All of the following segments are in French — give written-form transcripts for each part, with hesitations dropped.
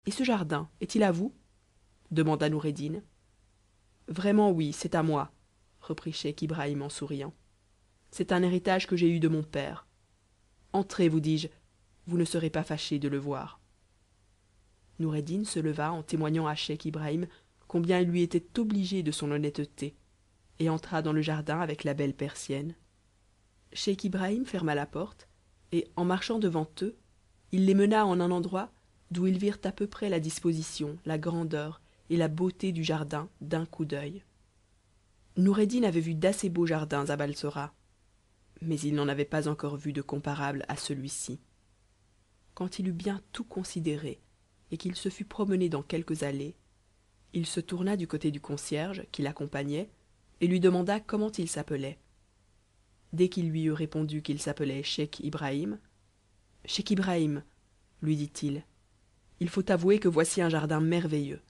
et ce jardin est-il à vous demanda Noureddin. Vraiment oui, c'est à moi, reprit scheich Ibrahim en souriant. C'est un héritage que j'ai eu de mon père. Entrez, vous dis-je, vous ne serez pas fâché de le voir. Noureddin se leva en témoignant à scheich Ibrahim combien il lui était obligé de son honnêteté, et entra dans le jardin avec la belle persienne. Scheich Ibrahim ferma la porte, et en marchant devant eux, il les mena en un endroit d'où ils virent à peu près la disposition, la grandeur et la beauté du jardin d'un coup d'œil. Noureddin avait vu d'assez beaux jardins à Balsora, mais il n'en avait pas encore vu de comparable à celui-ci. Quand il eut bien tout considéré et qu'il se fut promené dans quelques allées, il se tourna du côté du concierge qui l'accompagnait et lui demanda comment il s'appelait. Dès qu'il lui eut répondu qu'il s'appelait scheich Ibrahim, scheich Ibrahim, lui dit-il, il faut avouer que voici un jardin merveilleux.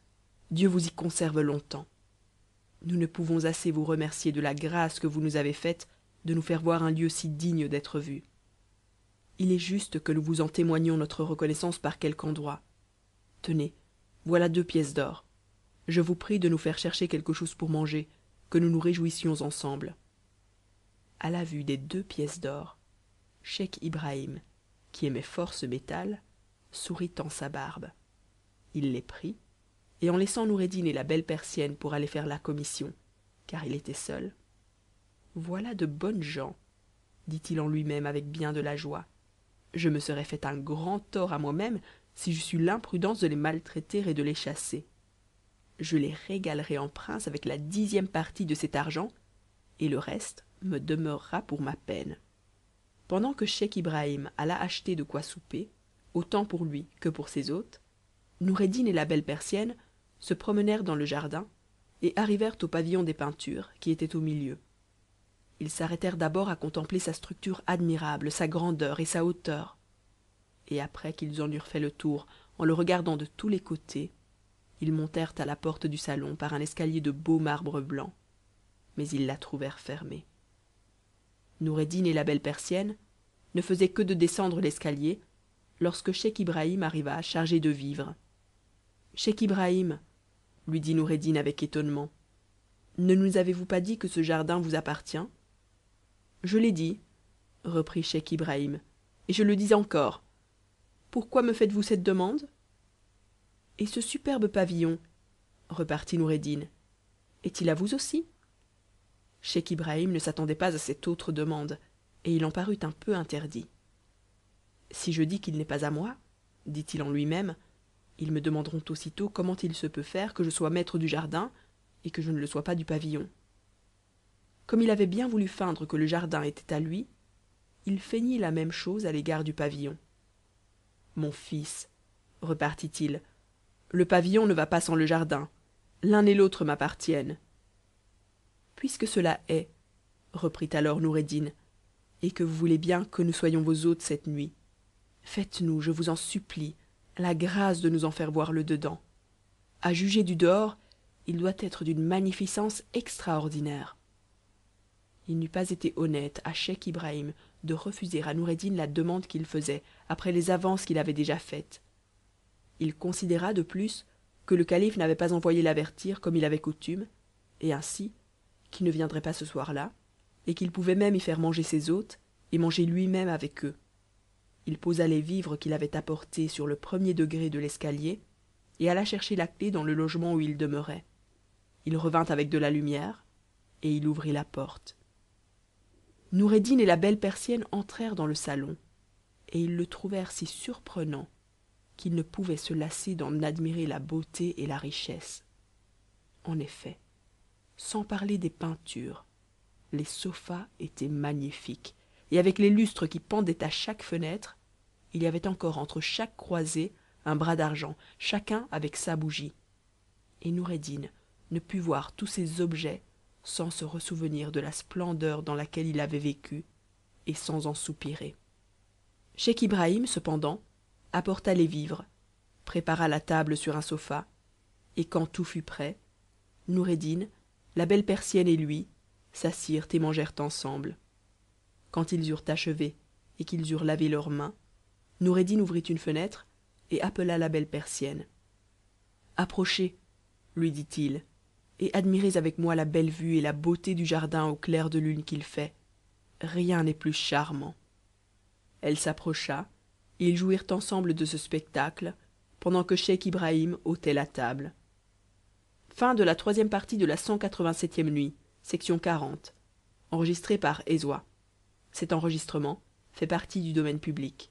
Dieu vous y conserve longtemps. Nous ne pouvons assez vous remercier de la grâce que vous nous avez faite de nous faire voir un lieu si digne d'être vu. Il est juste que nous vous en témoignions notre reconnaissance par quelque endroit. Tenez, voilà 2 pièces d'or. Je vous prie de nous faire chercher quelque chose pour manger, que nous nous réjouissions ensemble. À la vue des 2 pièces d'or, scheich Ibrahim, qui aimait fort ce métal, sourit en sa barbe. Il les prit, et en laissant Noureddin et la belle persienne pour aller faire la commission, car il était seul, voilà de bonnes gens, dit-il en lui-même avec bien de la joie. Je me serais fait un grand tort à moi-même si j'eusse eu l'imprudence de les maltraiter et de les chasser. Je les régalerai en prince avec la 10e partie de cet argent, et le reste me demeurera pour ma peine. Pendant que scheich Ibrahim alla acheter de quoi souper, autant pour lui que pour ses hôtes, Noureddin et la belle persienne se promenèrent dans le jardin et arrivèrent au pavillon des peintures qui était au milieu. Ils s'arrêtèrent d'abord à contempler sa structure admirable, sa grandeur et sa hauteur, et après qu'ils en eurent fait le tour en le regardant de tous les côtés, ils montèrent à la porte du salon par un escalier de beau marbre blanc, mais ils la trouvèrent fermée. Noureddin et la belle persienne ne faisaient que de descendre l'escalier lorsque scheich Ibrahim arriva chargé de vivres. Scheich Ibrahim, lui dit Noureddin avec étonnement, ne nous avez-vous pas dit que ce jardin vous appartient? Je l'ai dit, reprit scheich Ibrahim, et je le dis encore. Pourquoi me faites-vous cette demande? Et ce superbe pavillon, repartit Noureddin, est-il à vous aussi? Scheich Ibrahim ne s'attendait pas à cette autre demande, et il en parut un peu interdit. Si je dis qu'il n'est pas à moi, dit-il en lui-même, ils me demanderont aussitôt comment il se peut faire que je sois maître du jardin et que je ne le sois pas du pavillon. Comme il avait bien voulu feindre que le jardin était à lui, il feignit la même chose à l'égard du pavillon. Mon fils, repartit-il, le pavillon ne va pas sans le jardin, l'un et l'autre m'appartiennent. Puisque cela est, reprit alors Noureddin, et que vous voulez bien que nous soyons vos hôtes cette nuit, faites-nous, je vous en supplie, la grâce de nous en faire voir le dedans. À juger du dehors, il doit être d'une magnificence extraordinaire. Il n'eût pas été honnête à scheich Ibrahim de refuser à Noureddin la demande qu'il faisait après les avances qu'il avait déjà faites. Il considéra de plus que le calife n'avait pas envoyé l'avertir comme il avait coutume, et ainsi qu'il ne viendrait pas ce soir-là, et qu'il pouvait même y faire manger ses hôtes et manger lui-même avec eux. Il posa les vivres qu'il avait apportés sur le premier degré de l'escalier et alla chercher la clef dans le logement où il demeurait. Il revint avec de la lumière et il ouvrit la porte. Noureddin et la belle persienne entrèrent dans le salon, et ils le trouvèrent si surprenant qu'ils ne pouvaient se lasser d'en admirer la beauté et la richesse. En effet, sans parler des peintures, les sofas étaient magnifiques, et avec les lustres qui pendaient à chaque fenêtre, il y avait encore entre chaque croisée un bras d'argent, chacun avec sa bougie. Et Noureddin ne put voir tous ces objets sans se ressouvenir de la splendeur dans laquelle il avait vécu, et sans en soupirer. Scheich Ibrahim, cependant, apporta les vivres, prépara la table sur un sofa, et quand tout fut prêt, Noureddin, la belle persienne et lui s'assirent et mangèrent ensemble. Quand ils eurent achevé et qu'ils eurent lavé leurs mains, Noureddin ouvrit une fenêtre et appela la belle persienne. approchez, lui dit-il, et admirez avec moi la belle vue et la beauté du jardin au clair de lune qu'il fait. Rien n'est plus charmant. Elle s'approcha, et ils jouirent ensemble de ce spectacle, pendant que scheich Ibrahim ôtait la table. La nuit.